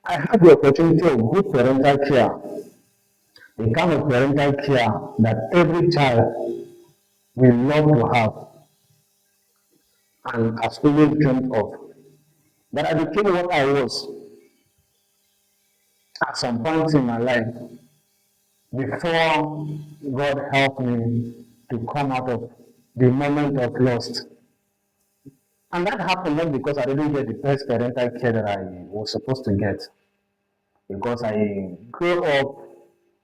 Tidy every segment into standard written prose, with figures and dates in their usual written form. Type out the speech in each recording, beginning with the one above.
I had the opportunity of good parental care, the kind of parental care that every child will love to have and has always dreamed of. But I became what I was at some point in my life before God helped me to come out of the moment of loss. And that happened not because I didn't get the best parental care that I was supposed to get, because I grew up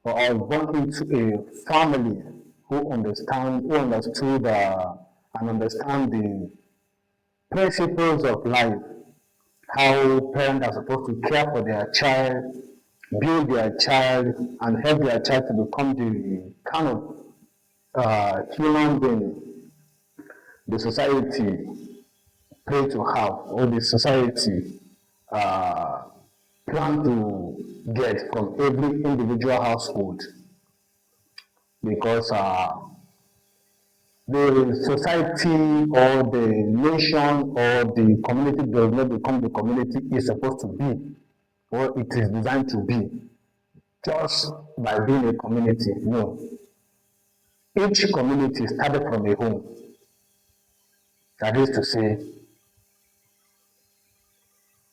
or I was born into a family who understood and understand the principles of life, how parents are supposed to care for their child, build their child, and help their child to become the kind of human being the society pray to have, or the society uh, plan to get from every individual household, because the society or the nation or the community does not become the community it's supposed to be or it is designed to be just by being a community. No. Each community started from a home. That is to say,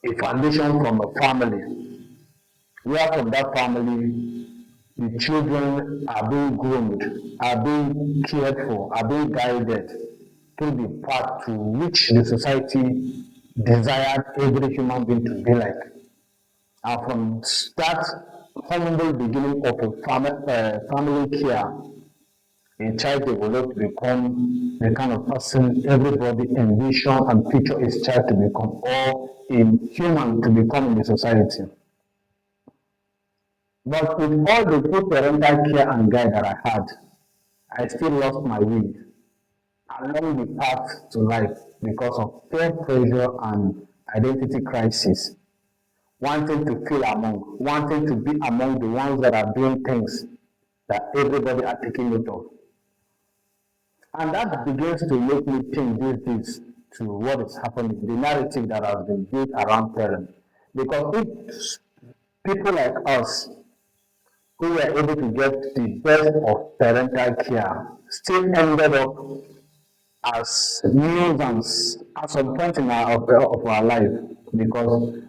a foundation from a family, where from that family the children are being groomed, are being cared for, are being guided to the path to which the society desired every human being to be like. And from that humble beginning of a family care, a child develops to become the kind of person everybody envision and picture his child to become, or a human to become in the society. But with all the good parental care and guide that I had, I still lost my way along the path to life because of peer pressure and identity crisis, wanting to feel among, wanting to be among the ones that are doing things that everybody are taking note of. And that begins to make me think these days to what is happening, the narrative that has been built around parents. Because if people like us who were able to get the best of parental care still ended up as nuisance at some point in of our life, because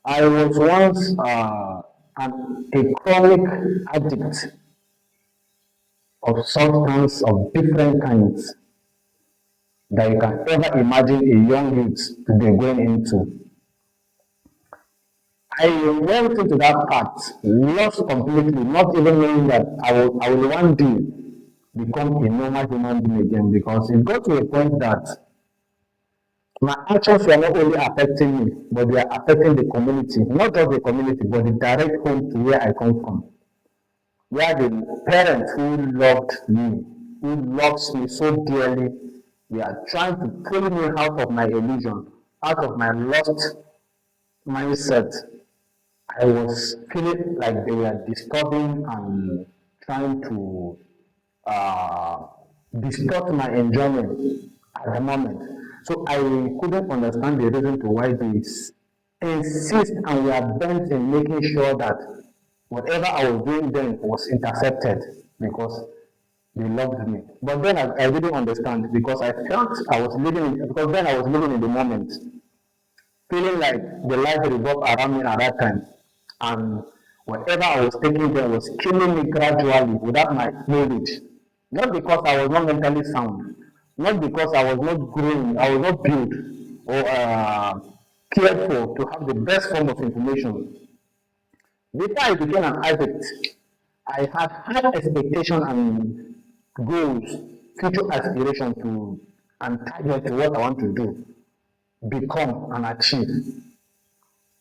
I was once a chronic addict of substance of different kinds that you can ever imagine a young youth today going into. I went into that path, lost completely, not even knowing that I will one day become a normal human being again, because it got to a point that my actions were not only affecting me, but they are affecting the community, not just the community, but the direct home to where I come from, where the parents who loved me, who loves me so dearly, they are trying to pull me out of my illusion, out of my lost mindset. I was feeling like they were disturbing and trying to uh, distort my enjoyment at the moment. So I couldn't understand the reason to why they insist and were bent in making sure that whatever I was doing then was intercepted, because they loved me. But then I didn't understand, because I felt I was because then I was living in the moment, feeling like the life revolved around me at that time. And whatever I was taking there was killing me gradually without my knowledge. Not because I was not mentally sound, not because I was not growing, I was not built or cared for to have the best form of information. Before I became an addict, I had high expectation and goals, future aspiration to and target to what I want to do, become and achieve.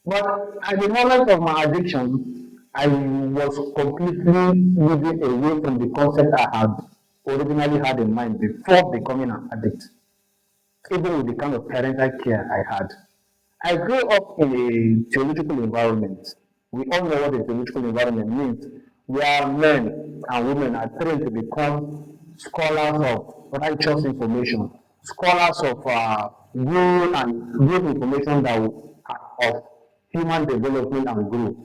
But at the moment of my addiction, I was completely moving away from the concept I had originally had in mind before becoming an addict, even with the kind of parental care I had. I grew up in a theological environment. We all know what a theological environment means, where men and women are trained to become scholars of righteous information, scholars of good and good information that will, of human development and growth.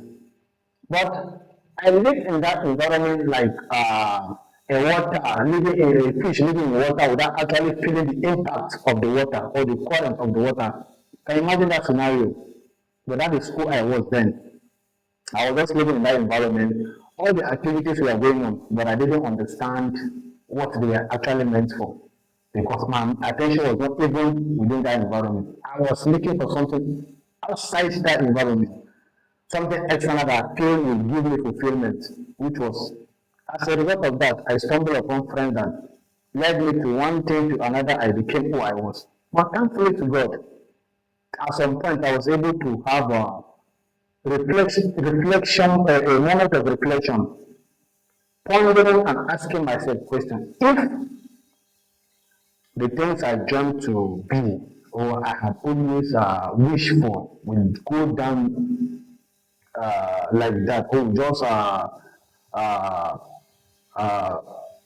But I live in that environment like a water, living in a fish living in water without actually feeling the impact of the water or the current of the water. Can you imagine that scenario? But that is who I was then. I was just living in that environment. All the activities were going on, but I didn't understand what they were actually meant for because my attention was not even within that environment. I was looking for something outside that environment, something external that I feel will give me fulfillment, which was, as a result of that, I stumbled upon friends that led me to one thing to another. I became who I was. But thankfully to God, at some point I was able to have a a moment of reflection, pondering and asking myself questions. If the things I dreamt to be or I had always wished for will go down like that, or just uh, uh,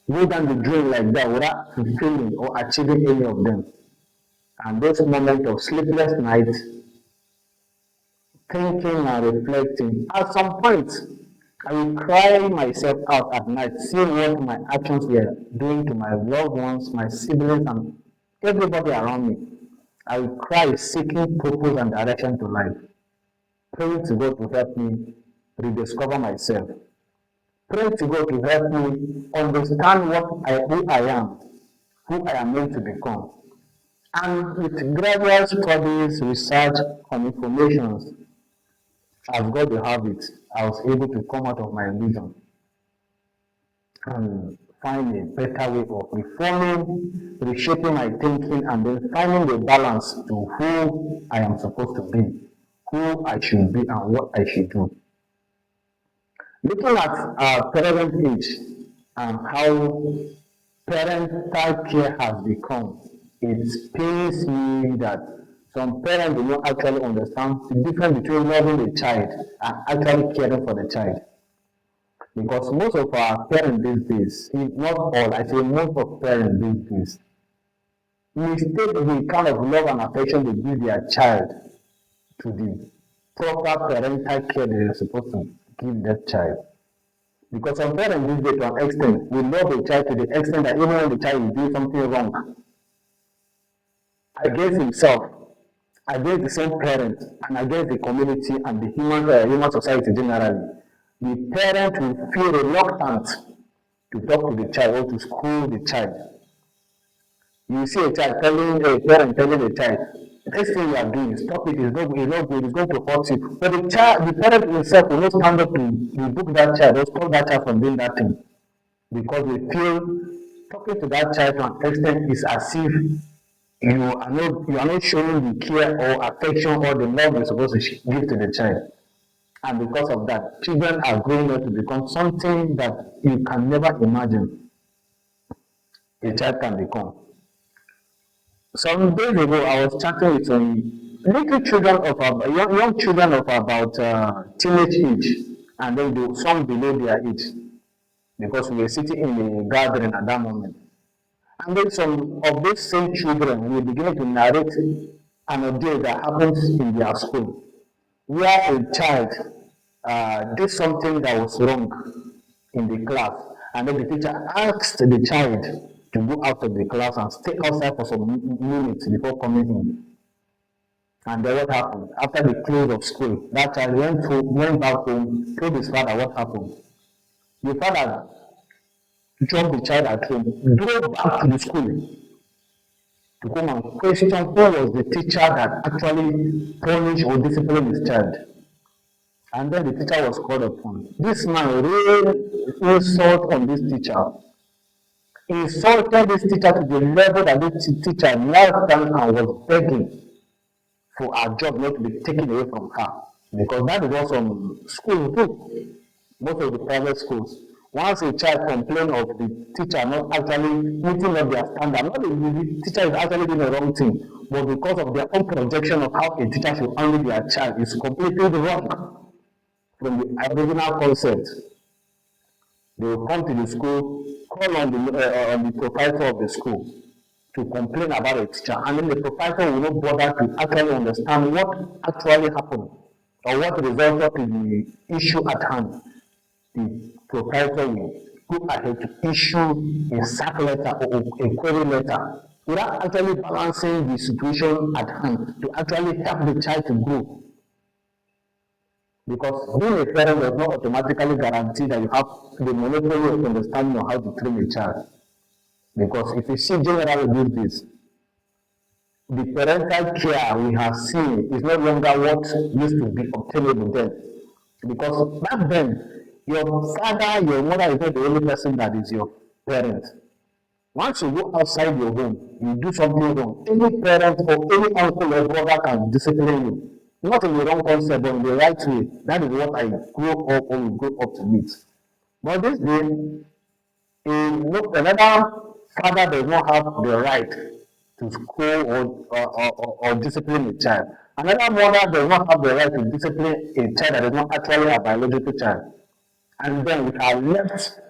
go down the drain like that without fulfilling or achieving any of them. And those moments of sleepless nights, thinking and reflecting. At some point, I will cry myself out at night, seeing what my actions were doing to my loved ones, my siblings, and everybody around me. I will cry, seeking purpose and direction to life, praying to God to help me rediscover myself, praying to God to help me understand who I am meant to become. And with gradual studies, research, and information, I've got to have it. I was able to come out of my illusion and find a better way of reforming, reshaping my thinking, and then finding the balance to who I am supposed to be, who I should be, and what I should do. Looking at parent age and how parental care has become, it pains me that some parents do not actually understand the difference between loving the child and actually caring for the child. Because most of our parents these days, if not all, I say most of parents these days, mistake the kind of love and affection they give their child to the proper parental care they are supposed to give that child. Because some parents these days, to an extent, will love the child to the extent that even when the child is doing something wrong against himself, against the same parent, and against the community and the human society generally, the parent will feel reluctant to talk to the child or to school the child. You see a child telling a parent telling a child, this thing you are doing, stop it, it's not good, it's going to hurt you. But the parent himself will not stand up to rebuke that child or stop that child from doing that thing. Because they feel talking to that child to an extent is as if you are not showing the care or affection or the love you're supposed to give to the child. And because of that, children are growing up to become something that you can never imagine a child can become. Some days ago, I was chatting with some little children of about young children of about teenage age, and then some below their age, because we were sitting in a gathering at that moment. And then some of those same children will begin to narrate an ordeal that happens in their school, where a child did something that was wrong in the class, and then the teacher asked the child to go out of the class and stay outside for some minutes before coming in. And then what happened? After the close of school, that child went back home, told his father what happened. The father dropped the child at home, drove back to the school to come and question who was the teacher that actually punished or disciplined his child. And then the teacher was called upon. This man really insult on this teacher. He insulted this teacher to the level that this teacher knelt down and was begging for her job not to be taken away from her. Because that is what some schools do, most of the private schools. Once a child complains of the teacher not actually meeting up their standard, not the teacher is actually doing the wrong thing, but because of their own projection of how a teacher should handle their child is completely wrong from the original concept. They will come to the school, call on the proprietor of the school to complain about a teacher, and then the proprietor will not bother to actually understand what actually happened. or what resulted in the issue at hand, the proprietor will go ahead to issue a sack letter or a query letter without actually balancing the situation at hand to actually help the child to grow. Because being a parent does not automatically guarantee that you have the monopoly of understanding of how to train a child. Because if you see generally these days, the parental care we have seen is no longer what used to be obtainable then. Because back then, your father, your mother is not the only person that is your parent. Once you go outside your home, you do something wrong, any parent or any uncle or brother can discipline you. Not in the wrong concept, but in the right way. That is what I grew up or will grow up to meet. But this day, another father does not have the right to school or discipline a child. Another mother does not have the right to discipline a child that is not actually a biological child. And then we are left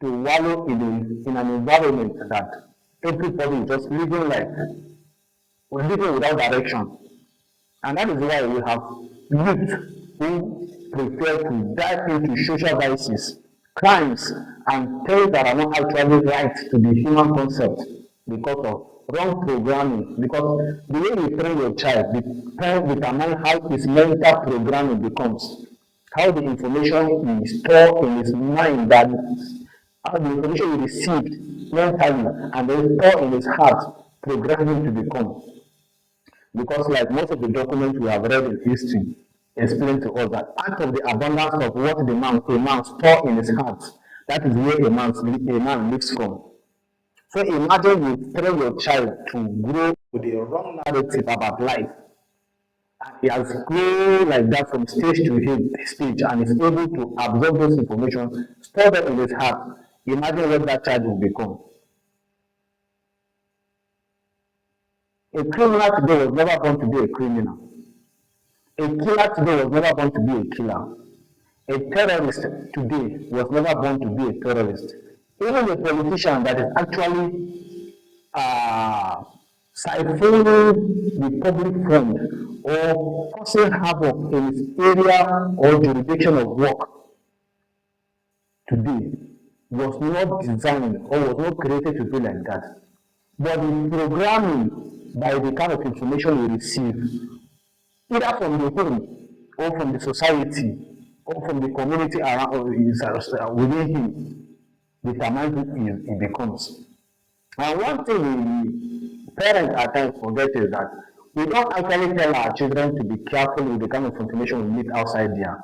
to wallow in an environment that everybody is just living like we're living without direction. And that is why we have youth who prefer to dive into social vices, crimes, and things that are not actually right to the human concept because of wrong programming. Because the way you train your child determines how his mental programming becomes, how the information is stored in his mind, that how the information he received mentally and then stored in his heart, programming to become. Because like most of the documents we have read in history explain to us that out of the abundance of what a man store in his heart, that is where a man lives from. So imagine you train your child to grow with a wrong narrative about life. And he has grown like that from stage to stage and is able to absorb those information, store them in his heart. Imagine what that child will become. A criminal today was never born to be a criminal. A killer today was never born to be a killer. A terrorist today was never born to be a terrorist. Even a politician that is actually siphoning the public fund or causing havoc in his area or jurisdiction of work today was not designed or was not created to be like that. But the programming by the kind of information we receive, either from the home or from the society or from the community around or within him, determines who he becomes. And one thing we parents at times forget is that we don't actually tell our children to be careful with the kind of information we meet outside there.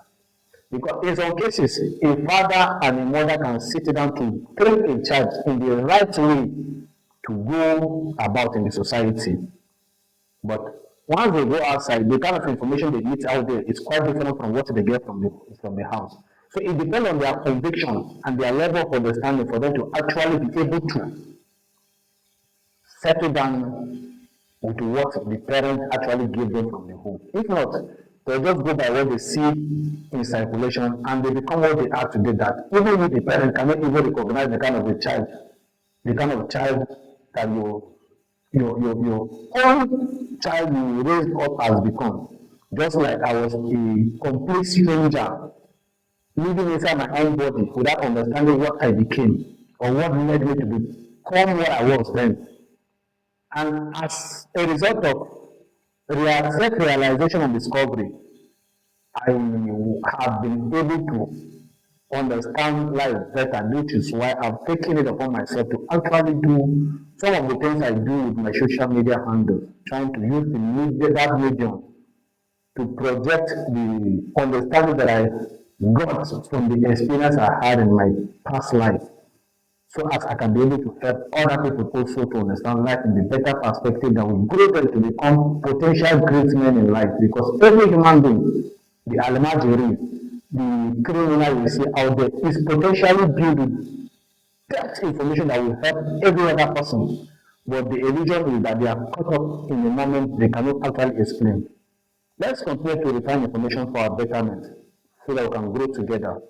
Because in some cases, a father and a mother can sit down to train a child in the right way to go about in the society. But once they go outside, the kind of information they meet out there is quite different from what they get from the house. So it depends on their conviction and their level of understanding for them to actually be able to settle down with what the parents actually give them from the home. If not, they'll just go by what they see in circulation and they become what they are today, that even if the parent cannot even recognize the kind of child that your own child you raised up has become. Just like I was a complete stranger living inside my own body without understanding what I became or what led me to become what I was then. And as a result of self-realization and discovery, I have been able to understand life better, which is why I've taken it upon myself to actually do some of the things I do with my social media handle, trying to use that medium to project the understanding that I got from the experience I had in my past life, so as I can be able to help other people also to understand life in the better perspective that will grow them to become potential great men in life. Because every human being, the Almajiri, the criminal you see out there, is potentially built with that information that will help every other person. But the illusion is that they are caught up in a moment they cannot actually explain. Let's continue to refine information for our betterment so that we can grow together.